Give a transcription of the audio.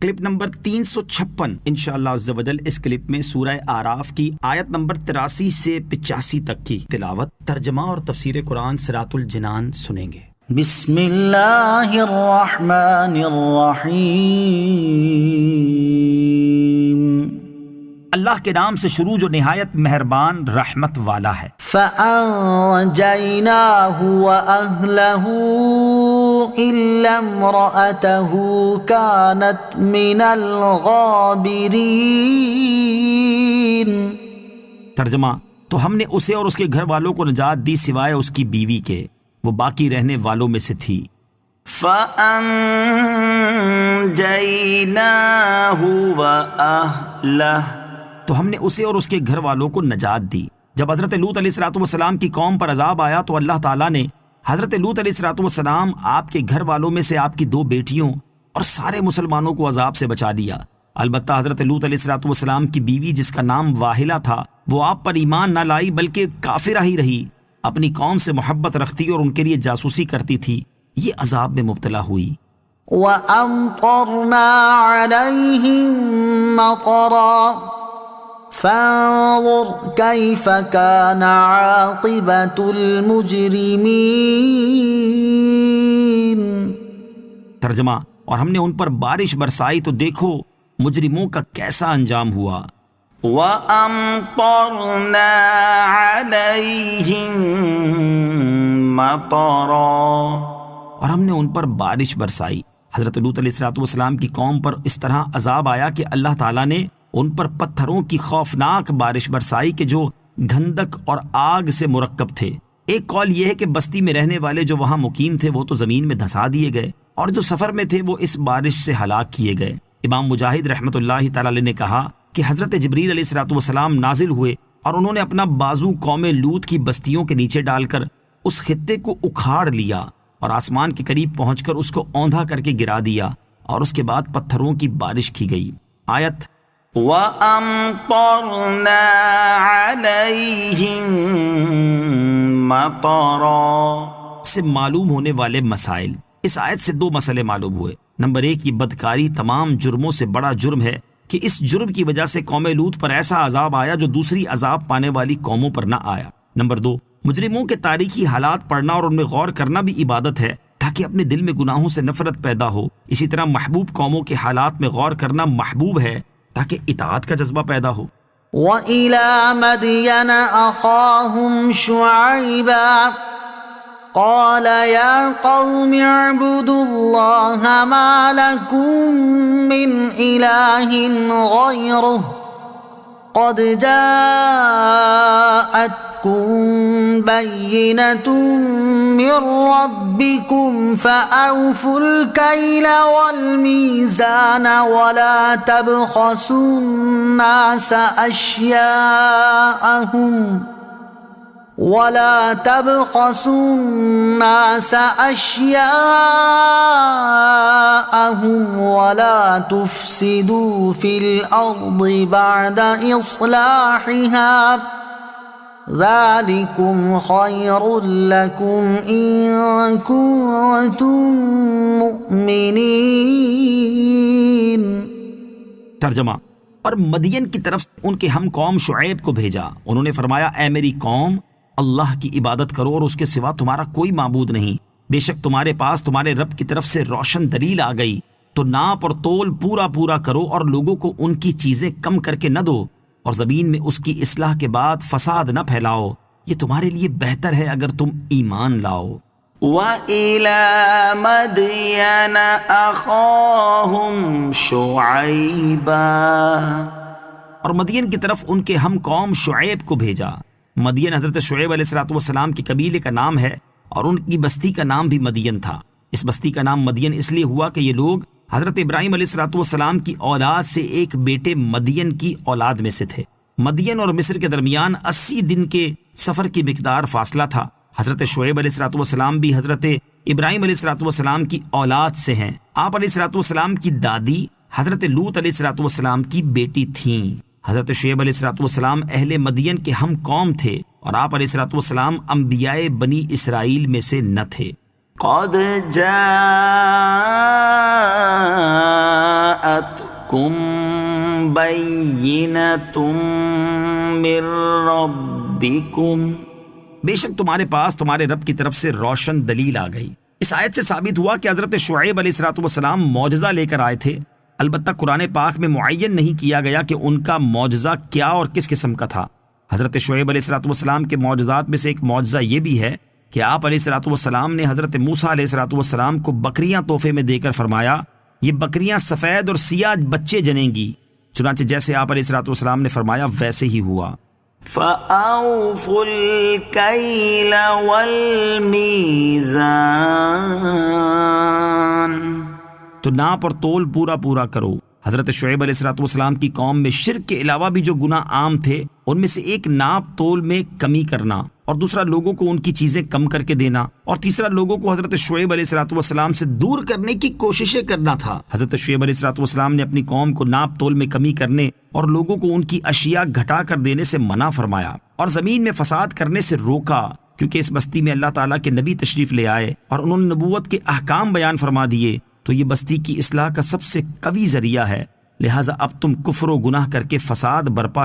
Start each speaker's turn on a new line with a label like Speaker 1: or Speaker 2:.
Speaker 1: Clip number 356 انشاءاللہ عز و جل۔ اس کلپ میں سورہ اعراف کی آیت نمبر 83 سے 85 تک کی تلاوت، ترجمہ اور تفسیر قرآن صراط الجنان سنیں گے۔
Speaker 2: بسم اللہ الرحمن الرحیم،
Speaker 1: اللہ کے نام سے شروع جو نہایت مہربان رحمت والا ہے۔
Speaker 2: فَأَنْجَيْنَاهُ وَأَهْلَهُ إِلَّا امْرَأَتَهُ كَانَتْ مِنَ الْغَابِرِينَ۔
Speaker 1: ترجمہ، تو ہم نے اسے اور اس کے گھر والوں کو نجات دی سوائے اس کی بیوی کے، وہ باقی رہنے والوں میں سے تھی۔
Speaker 2: فَأَنْجَيْنَاهُ وَأَهْلَهُ،
Speaker 1: تو ہم نے اسے اور اس کے گھر والوں کو نجات دی۔ جب حضرت لوط علیہ السلام کی قوم پر عذاب آیا تو اللہ تعالیٰ نے حضرت لوط علیہ السلام، آپ کے گھر والوں میں سے آپ کی 2 بیٹیوں اور سارے مسلمانوں کو عذاب سے بچا لیا۔ البتہ حضرت لوط علیہ السلام کی بیوی جس کا نام واہلہ تھا، وہ آپ پر ایمان نہ لائی بلکہ کافرہ ہی رہی، اپنی قوم سے محبت رکھتی اور ان کے لیے جاسوسی کرتی تھی، یہ عذاب میں مبتلا ہوئی۔
Speaker 2: وَأَمْطَرْنَا عَلَيْهِمْ مَطَرًا فَانظُرْ كَيْفَ كَانَ عَاقِبَةُ الْمُجْرِمِينَ۔
Speaker 1: ترجمہ، اور ہم نے ان پر بارش برسائی تو دیکھو مجرموں کا کیسا انجام ہوا۔
Speaker 2: وَأَمْطَرْنَا عَلَيْهِمْ مَطَرًا،
Speaker 1: اور ہم نے ان پر بارش برسائی۔ حضرت لوط علیہ السلام کی قوم پر اس طرح عذاب آیا کہ اللہ تعالیٰ نے ان پر پتھروں کی خوفناک بارش برسائی کہ جو گھندک اور آگ سے مرکب تھے۔ ایک قول یہ ہے کہ بستی میں رہنے والے جو وہاں مقیم تھے وہ تو زمین میں دھسا دیے گئے، اور جو سفر میں تھے وہ اس بارش سے ہلاک کیے گئے۔ امام مجاہد رحمۃ اللہ تعالی علیہ نے کہا کہ حضرت جبریل علیہ السلام نازل ہوئے اور انہوں نے اپنا بازو قوم لوط کی بستیوں کے نیچے ڈال کر اس خطے کو اکھاڑ لیا اور آسمان کے قریب پہنچ کر اس کو اوندھا کر کے گرا دیا، اور اس کے بعد پتھروں کی بارش کی گئی۔ آیت
Speaker 2: وَأَمْطَرْنَا عَلَيْهِمْ مَطَرًا
Speaker 1: سے معلوم ہونے والے مسائل۔ اس آیت سے 2 مسئلے معلوم ہوئے۔ نمبر 1، یہ بدکاری تمام جرموں سے بڑا جرم ہے کہ اس جرم کی وجہ سے قوم لوط پر ایسا عذاب آیا جو دوسری عذاب پانے والی قوموں پر نہ آیا۔ نمبر 2، مجرموں کے تاریخی حالات پڑھنا اور ان میں غور کرنا بھی عبادت ہے تاکہ اپنے دل میں گناہوں سے نفرت پیدا ہو۔ اسی طرح محبوب قوموں کے حالات میں غور کرنا محبوب ہے تاکہ اطاعت کا جذبہ پیدا ہو۔
Speaker 2: وَإِلَى مَدْيَنَ أَخَاهُمْ شُعَيْبًا قَالَ يَا قَوْمِ اعْبُدُوا اللَّهَ مَا لَكُمْ مِنْ إِلَٰهٍ غَيْرُهُ قَدْ جَاءَتْكُمْ بَيِّنَةٌ مِّن رَّبِّكُمْ فَأَوْفُوا الْكَيْلَ وَالْمِيزَانَ وَلَا تَبْخَسُوا النَّاسَ أَشْيَاءَهُمْ وَلَا تُفْسِدُوا فِي الْأَرْضِ بَعْدَ إِصْلَاحِهَا ذَلِكُمْ خَيْرٌ لَكُمْ إِن كُنتُم مُّؤْمِنِينَ۔
Speaker 1: ترجمہ، اور مدین کی طرف ان کے ہم قوم شعیب کو بھیجا، انہوں نے فرمایا اے میری قوم، اللہ کی عبادت کرو اور اس کے سوا تمہارا کوئی معبود نہیں، بے شک تمہارے پاس تمہارے رب کی طرف سے روشن دلیل آ گئی، تو ناپ اور تول پورا پورا کرو اور لوگوں کو ان کی چیزیں کم کر کے نہ دو، اور زمین میں اس کی اصلاح کے بعد فساد نہ پھیلاؤ، یہ تمہارے لیے بہتر ہے اگر تم ایمان لاؤ۔
Speaker 2: وَإِلَى مَدْيَنَ أَخَاهُمْ شُعَيْبًا،
Speaker 1: اور مدین کی طرف ان کے ہم قوم شعیب کو بھیجا۔ مدین حضرت شعیب علیہ السلام کے قبیلے کا نام ہے اور ان کی بستی کا نام بھی مدین تھا۔ اس بستی کا نام مدین اس لیے ہوا کہ یہ لوگ حضرت ابراہیم علیہ السلام کی اولاد سے ایک بیٹے مدین کی اولاد میں سے تھے۔ مدین اور مصر کے درمیان 80 دن کے سفر کی مقدار فاصلہ تھا۔ حضرت شعیب علیہ السلام بھی حضرت ابراہیم علیہ السلام کی اولاد سے ہیں۔ آپ علیہ السلام کی دادی حضرت لوط علیہ السلام کی بیٹی تھیں۔ حضرت شعیب علیہ السلام اہل مدین کے ہم قوم تھے اور آپ علیہ السلام انبیاء بنی اسرائیل میں سے نہ تھے۔
Speaker 2: قد جاءتكم بينة من ربكم،
Speaker 1: بے شک تمہارے پاس تمہارے رب کی طرف سے روشن دلیل آ گئی۔ اس آیت سے ثابت ہوا کہ حضرت شعیب علیہ السلام معجزہ لے کر آئے تھے، البتہ قرآن پاک میں معین نہیں کیا گیا کہ ان کا معجزہ کیا اور کس قسم کا تھا۔ حضرت شعیب علیہ السلام کے معجزات میں سے ایک معجزہ یہ بھی ہے کہ آپ علیہ السلام نے حضرت موسیٰ علیہ السلام کو بکریاں تحفے میں دے کر فرمایا یہ بکریاں سفید اور سیاہ بچے جنیں گی، چنانچہ جیسے آپ علیہ السلام نے فرمایا ویسے ہی ہوا۔
Speaker 2: فَأَوْفُوا الْكَيْلَ وَالْمِيزَانَ،
Speaker 1: تو ناپ اور تول پورا پورا کرو۔ حضرت شعیب علیہ السلام کی قوم میں شرک کے علاوہ بھی جو گناہ عام تھے ان میں سے ایک ناپ تول میں کمی کرنا، اور دوسرا لوگوں کو ان کی چیزیں کم کر کے دینا، اور تیسرا لوگوں کو حضرت شعیب علیہ السلام سے دور کرنے کی کوششیں کرنا تھا۔ حضرت شعیب علیہ السلام نے اپنی قوم کو ناپ تول میں کمی کرنے اور لوگوں کو ان کی اشیاء گھٹا کر دینے سے منع فرمایا، اور زمین میں فساد کرنے سے روکا، کیونکہ اس بستی میں اللہ تعالیٰ کے نبی تشریف لے آئے اور انہوں نے نبوت کے احکام بیان فرما دیے، تو یہ بستی کی اصلاح کا سب سے قوی ذریعہ ہے، لہٰذا اب تم کفر و گناہ کر کے فساد برپا نہ